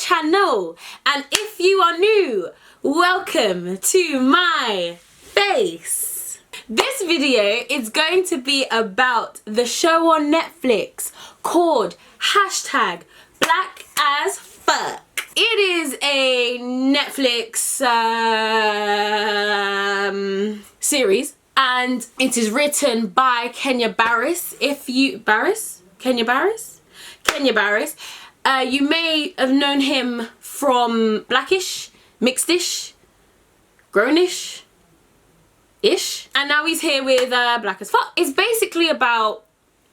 channel, and if you are new, welcome to my face. This video is going to be about the show on Netflix called #BlackAsFuck. It is a Netflix series, and it is written by Kenya Barris. Kenya Barris. You may have known him from Blackish, Mixedish, Grownish-ish, and now he's here with Black as Fuck. It's basically about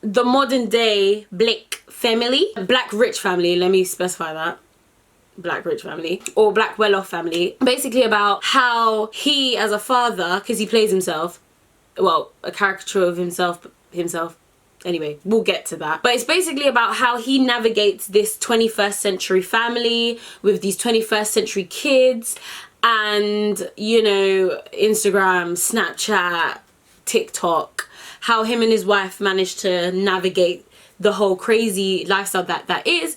the modern day Black family, Black rich family, let me specify that. Black rich family or Black well-off family. Basically about how he as a father, because he plays himself, well, a caricature of himself. Anyway, we'll get to that. But it's basically about how he navigates this 21st century family with these 21st century kids and, you know, Instagram, Snapchat, TikTok, how him and his wife managed to navigate the whole crazy lifestyle that is,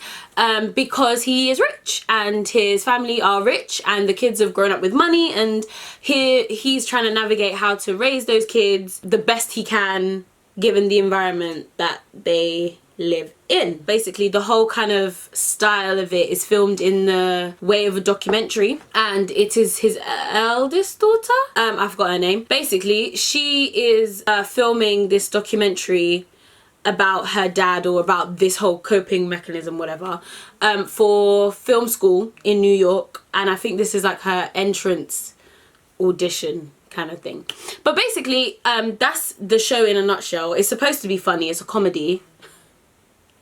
because he is rich and his family are rich and the kids have grown up with money, and he's trying to navigate how to raise those kids the best he can given the environment that they live in. Basically, the whole kind of style of it is filmed in the way of a documentary, and it is his eldest daughter, I forgot her name. Basically, she is filming this documentary about her dad, or about this whole coping mechanism, whatever, for film school in New York, and I think this is like her entrance audition kind of thing. But basically, that's the show in a nutshell. It's supposed to be funny. It's a comedy.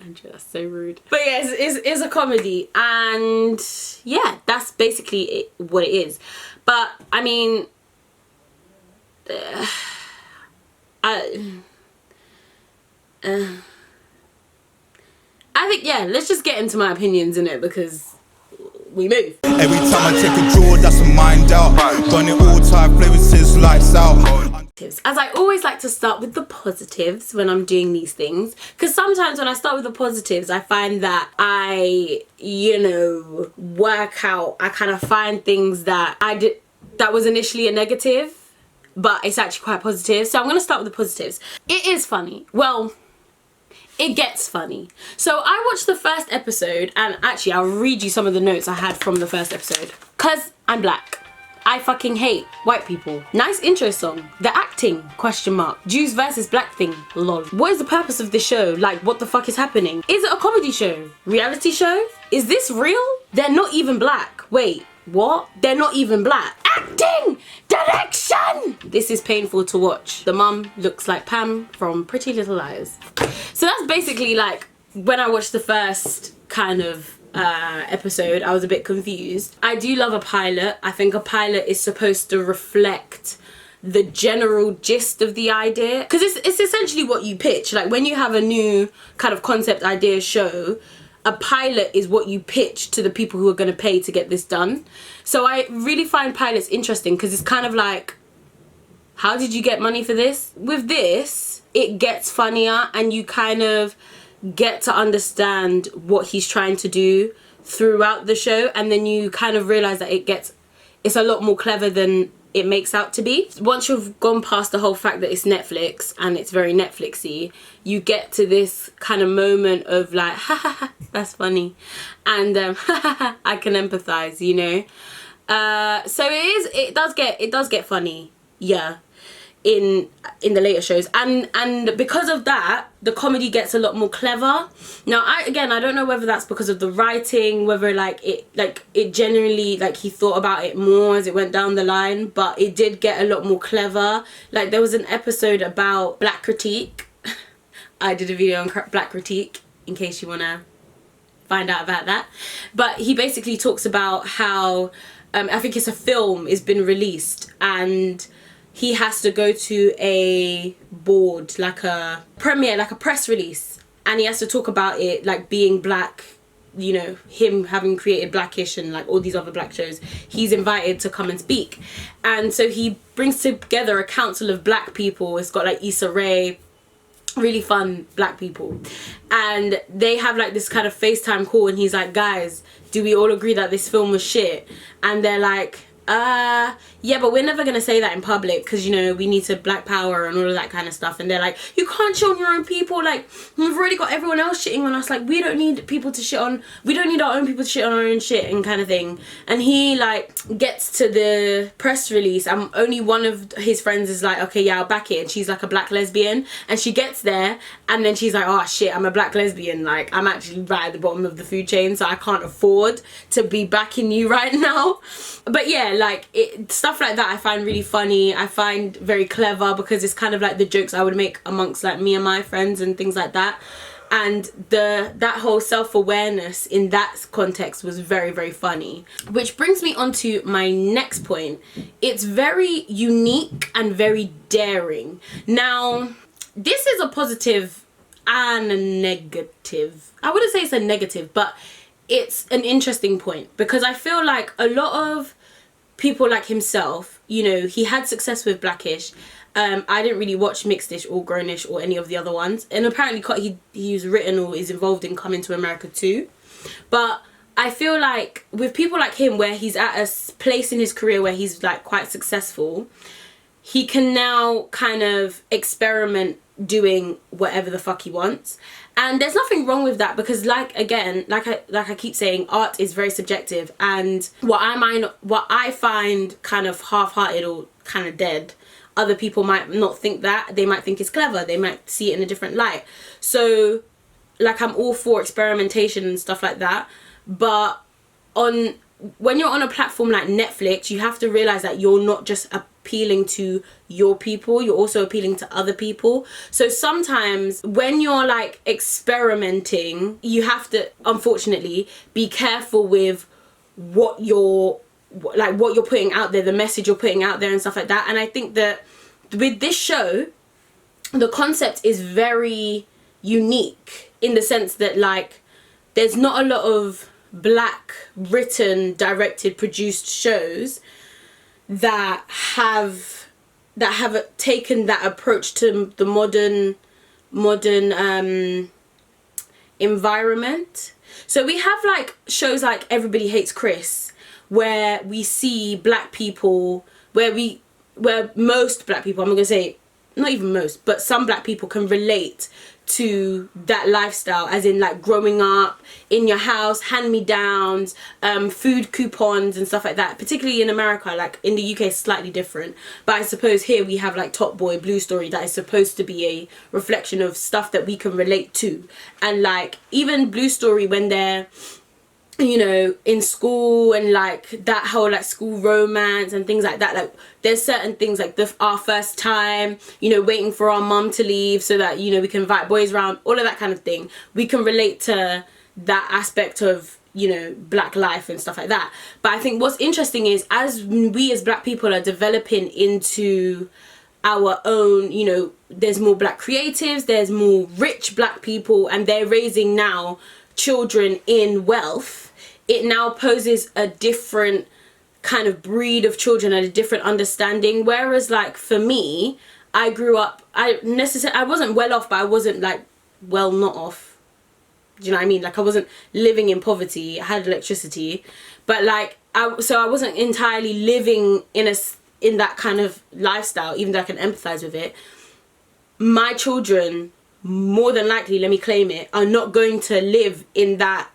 Andrew, that's so rude. But yeah, it's a comedy, and yeah, that's basically what it is. But I mean, I think, yeah, let's just get into my opinions in it, because we move. Every time I take a draw, that's a mind out. Run it all time, play with sis, lights out. As I always like to start with the positives when I'm doing these things, because sometimes when I start with the positives, I find that I, you know, work out, I kind of find things that I did that was initially a negative, but it's actually quite positive. So I'm going to start with the positives. It is funny. Well, it gets funny. So I watched the first episode, and actually I'll read you some of the notes I had from the first episode. Cause I'm black. I fucking hate white people. Nice intro song. The acting, ? Jews versus black thing, lol. What is the purpose of this show? Like, what the fuck is happening? Is it a comedy show? Reality show? Is this real? They're not even black. Wait, what? They're not even black. Acting! Direction! This is painful to watch. The mum looks like Pam from Pretty Little Liars. So that's basically, like, when I watched the first kind of episode, I was a bit confused. I do love a pilot. I think a pilot is supposed to reflect the general gist of the idea, because it's essentially what you pitch. Like, when you have a new kind of concept idea show, a pilot is what you pitch to the people who are going to pay to get this done. So I really find pilots interesting, because it's kind of like, how did you get money for this? With this, it gets funnier, and you kind of get to understand what he's trying to do throughout the show, and then you kind of realize that it's a lot more clever than it makes out to be. Once you've gone past the whole fact that it's Netflix and it's very Netflixy, you get to this kind of moment of like, ha ha ha, that's funny, and ha ha ha, I can empathize, you know. So it does get funny, yeah, in the later shows, and because of that, the comedy gets a lot more clever. Now, I don't know whether that's because of the writing, whether it genuinely, like, he thought about it more as it went down the line, but it did get a lot more clever. Like, there was an episode about black critique. I did a video on black critique, in case you want to find out about that. But he basically talks about how, I think it's a film has been released, and he has to go to a board, like a premiere, like a press release, and he has to talk about it, like, being black, you know, him having created Blackish and like all these other black shows. He's invited to come and speak, and so he brings together a council of black people. It's got like Issa, really fun black people, and they have like this kind of FaceTime call, and he's like, guys, do we all agree that this film was shit? And they're like, yeah, but we're never gonna say that in public because, you know, we need to black power and all of that kind of stuff. And they're like, you can't shit on your own people, like, we've already got everyone else shitting on us, like, we don't need people to shit on, we don't need our own people to shit on our own shit, and kind of thing. And he like gets to the press release, and only one of his friends is like, okay, yeah, I'll back it, and she's like a black lesbian, and she gets there, and then she's like, oh shit, I'm a black lesbian, like, I'm actually right at the bottom of the food chain, so I can't afford to be backing you right now. But yeah, like, stuff like that I find really funny, I find very clever, because it's kind of like the jokes I would make amongst like me and my friends and things like that. And that whole self-awareness in that context was very, very funny. Which brings me on to my next point. It's very unique and very daring. Now, this is a positive and a negative. I wouldn't say it's a negative, but it's an interesting point, because I feel like a lot of people like himself, you know, he had success with Blackish. I didn't really watch Mixedish or Grownish or any of the other ones, and apparently he's written or is involved in Coming to America too. But I feel like with people like him, where he's at a place in his career where he's like quite successful, he can now kind of experiment doing whatever the fuck he wants. And there's nothing wrong with that, because like I keep saying, art is very subjective, and what I find kind of half-hearted or kind of dead, other people might not think that. They might think it's clever, they might see it in a different light. So like, I'm all for experimentation and stuff like that, but when you're on a platform like Netflix, you have to realize that you're not just appealing to your people, you're also appealing to other people. So sometimes when you're like experimenting, you have to, unfortunately, be careful with what you're putting out there, the message you're putting out there and stuff like that. And I think that with this show, the concept is very unique in the sense that like, there's not a lot of black written, directed, produced shows that have taken that approach to the modern environment. So we have like shows like Everybody Hates Chris, where we see black people, where most black people, I'm not gonna say not even most, but some black people can relate to that lifestyle, as in like growing up in your house, hand-me-downs, food coupons and stuff like that. Particularly in America, like in the UK it's slightly different, but I suppose here we have like Top Boy, Blue Story, that is supposed to be a reflection of stuff that we can relate to. And like even Blue Story, when they're, you know, in school, and like that whole like school romance and things like that, like there's certain things like our first time, you know, waiting for our mum to leave so that, you know, we can invite boys around, all of that kind of thing. We can relate to that aspect of, you know, black life and stuff like that. But I think what's interesting is, as we as black people are developing into our own, you know, there's more black creatives, there's more rich black people, and they're raising now children in wealth. It now poses a different kind of breed of children and a different understanding. Whereas like for me, I grew up, I wasn't well off, but I wasn't like well not off. Do you know what I mean? Like I wasn't living in poverty, I had electricity, but like so I wasn't entirely living in that kind of lifestyle, even though I can empathize with it. My children, more than likely, let me claim it, are not going to live in that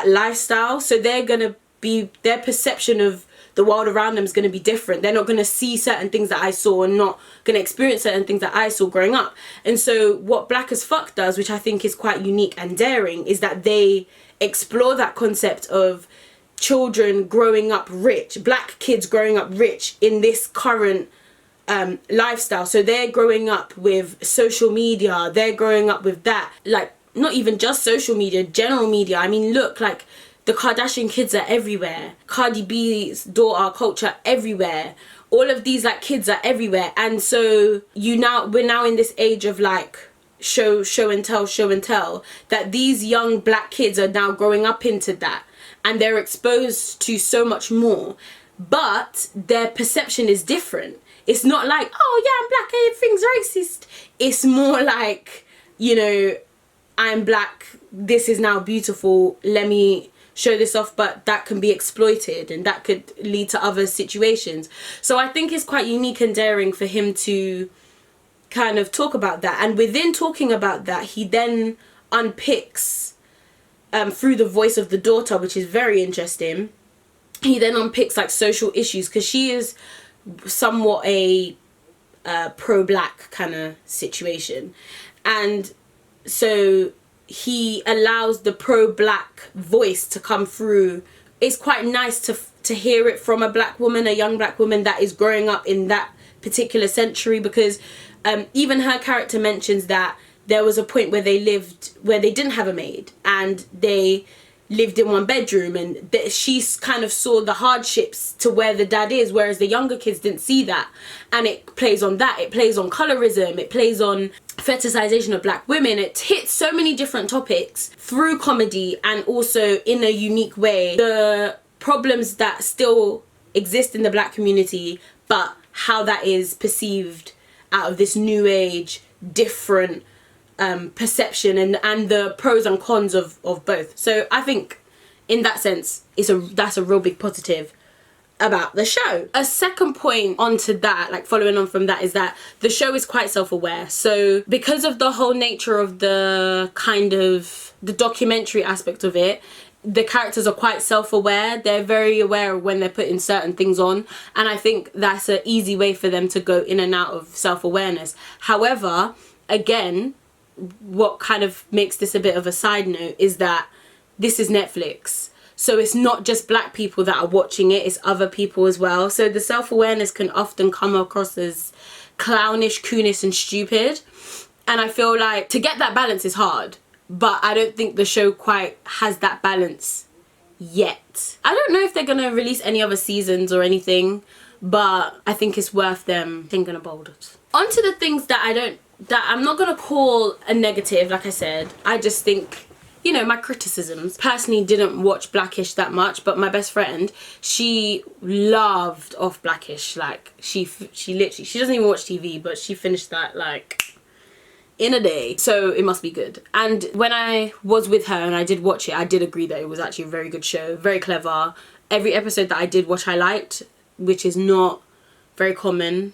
lifestyle. So they're gonna be, their perception of the world around them is going to be different. They're not going to see certain things that I saw, and not going to experience certain things that I saw growing up. And so what Black as Fuck does, which I think is quite unique and daring, is that they explore that concept of children growing up rich, black kids growing up rich in this current lifestyle. So they're growing up with social media, they're growing up with that, like not even just social media, general media. I mean, look, like the Kardashian kids are everywhere, Cardi B's daughter culture everywhere, all of these like kids are everywhere. And so we're now in this age of like show and tell, that these young black kids are now growing up into that, and they're exposed to so much more, but their perception is different. It's not like, oh yeah, I'm black, everything's racist. It's more like, you know, I'm black, this is now beautiful, let me show this off, but that can be exploited and that could lead to other situations. So I think it's quite unique and daring for him to kind of talk about that. And within talking about that, he then unpicks, through the voice of the daughter, which is very interesting, he then unpicks like social issues, because she is somewhat a pro-black kind of situation. And so he allows the pro-black voice to come through. It's quite nice to hear it from a black woman, a young black woman that is growing up in that particular century, because even her character mentions that there was a point where they didn't have a maid and they lived in one bedroom, and she kind of saw the hardships to where the dad is, whereas the younger kids didn't see that. And it plays on that, it plays on colorism, it plays on fetishization of black women. It hits so many different topics through comedy and also in a unique way, the problems that still exist in the black community, but how that is perceived out of this new age, different perception, and the pros and cons of both. So I think in that sense that's a real big positive about the show. A second point onto that, like following on from that, is that the show is quite self-aware. So because of the whole nature of the kind of the documentary aspect of it, the characters are quite self-aware. They're very aware of when they're putting certain things on, and I think that's an easy way for them to go in and out of self-awareness. However, again, what kind of makes this a bit of a side note is that this is Netflix, so it's not just black people that are watching it, it's other people as well. So the self-awareness can often come across as clownish, coonish and stupid, and I feel like to get that balance is hard, but I don't think the show quite has that balance yet. I don't know if they're gonna release any other seasons or anything, but I think it's worth them thinking about it. On to the things that I'm not gonna call a negative. Like I said, I just think, you know, my criticisms. Personally didn't watch Blackish that much, but my best friend, she loved Off Blackish. Like she literally, she doesn't even watch TV, but she finished that like in a day, so it must be good. And when I was with her and I did watch it, I did agree that it was actually a very good show, very clever. Every episode that I did watch I liked, which is not very common.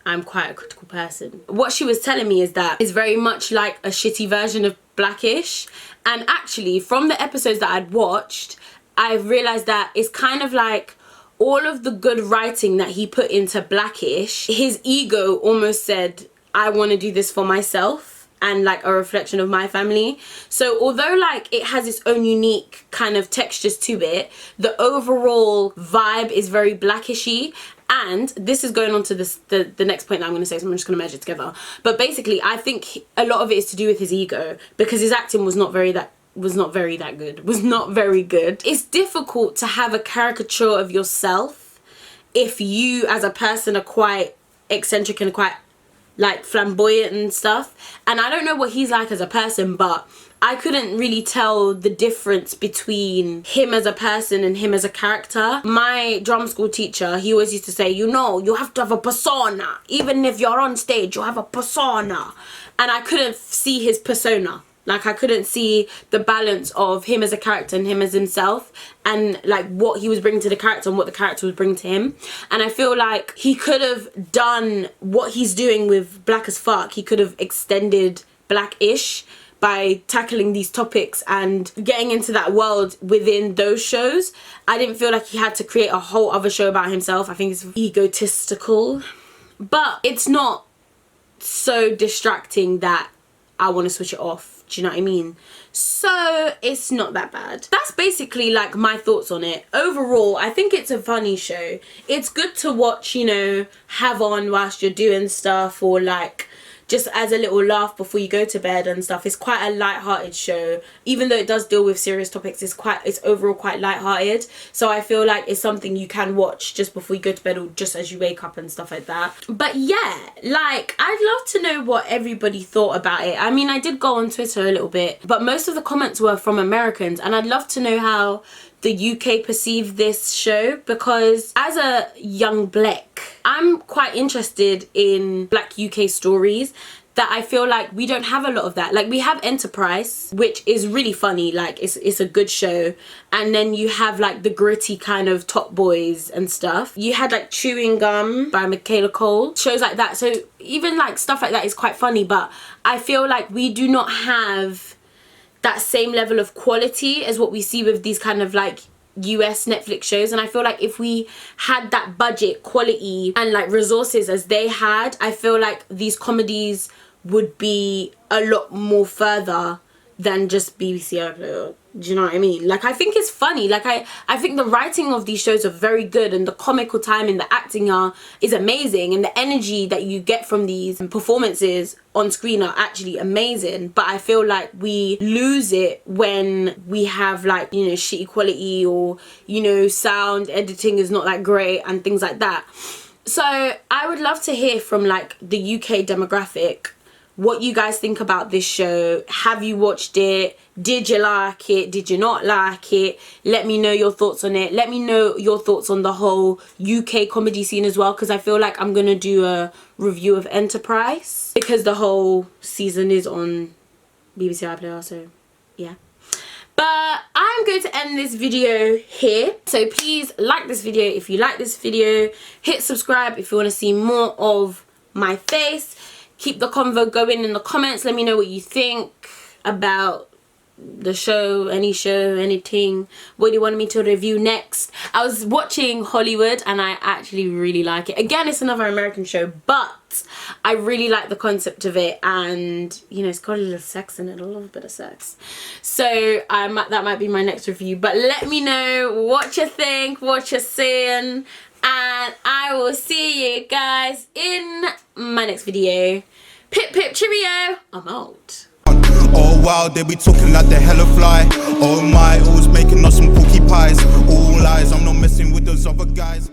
I'm quite a critical person. What she was telling me is that it's very much like a shitty version of Blackish, and actually from the episodes that I'd watched, I've realised that it's kind of like all of the good writing that he put into Blackish, his ego almost said, I want to do this for myself and like a reflection of my family. So although like it has its own unique kind of textures to it, the overall vibe is very Blackishy. And this is going on to the next point that I'm going to say, so I'm just going to merge it together. But basically, I think a lot of it is to do with his ego, because his acting was not very good. Was not very good. It's difficult to have a caricature of yourself if you as a person are quite eccentric and quite like flamboyant and stuff. And I don't know what he's like as a person, but I couldn't really tell the difference between him as a person and him as a character. My drum school teacher, he always used to say, you know, you have to have a persona. Even if you're on stage, you have a persona. And I couldn't see his persona. Like I couldn't see the balance of him as a character and him as himself, and like what he was bringing to the character and what the character was bringing to him. And I feel like he could have done what he's doing with Black as Fuck. He could have extended Blackish by tackling these topics and getting into that world within those shows. I didn't feel like he had to create a whole other show about himself. I think it's egotistical, but it's not so distracting that I want to switch it off. Do you know what I mean? So it's not that bad. That's basically like my thoughts on it. Overall, I think it's a funny show. It's good to watch, you know, have on whilst you're doing stuff, or like just as a little laugh before you go to bed and stuff. It's quite a light-hearted show. Even though it does deal with serious topics, it's overall quite light-hearted. So I feel like it's something you can watch just before you go to bed or just as you wake up and stuff like that. But yeah, like I'd love to know what everybody thought about it. I mean, I did go on Twitter a little bit, but most of the comments were from Americans, and I'd love to know how the UK perceive this show, because as a young black, I'm quite interested in black UK stories that I feel like we don't have a lot of that. Like, we have Enterprise, which is really funny, like it's a good show, and then you have like the gritty kind of Top Boys and stuff. You had like Chewing Gum by Michaela Cole, shows like that. So even like stuff like that is quite funny, but I feel like we do not have that same level of quality as what we see with these kind of like US Netflix shows. And I feel like if we had that budget, quality and like resources as they had, I feel like these comedies would be a lot more further than just BBC iPlayer. Do you know what I mean? Like, I think it's funny. Like, I think the writing of these shows are very good, and the comical timing, the acting is amazing, and the energy that you get from these performances on screen are actually amazing. But I feel like we lose it when we have like, you know, shitty quality, or, you know, sound editing is not that great and things like that. So I would love to hear from like the UK demographic what you guys think about this show. Have you watched it? Did you like it? Did you not like it? Let me know your thoughts on it. Let me know your thoughts on the whole UK comedy scene as well, because I feel like I'm gonna do a review of Enterprise, because the whole season is on BBC iPlayer, so yeah. But I'm going to end this video here. So please like this video if you like this video. Hit subscribe if you want to see more of my face. Keep the convo going in the comments. Let me know what you think about the show, anything. What do you want me to review next? I was watching Hollywood and I actually really like it. Again, it's another American show, but I really like the concept of it, and you know, it's got a little sex in it, a little bit of sex. So that might be my next review. But let me know what you think, what you're seeing, and I will see you guys in my next video. Pip pip cheerio, I'm out. Oh wow, they be talking like the hella fly. Oh my, always making us some cookie pies. All lies, I'm not messing with those other guys.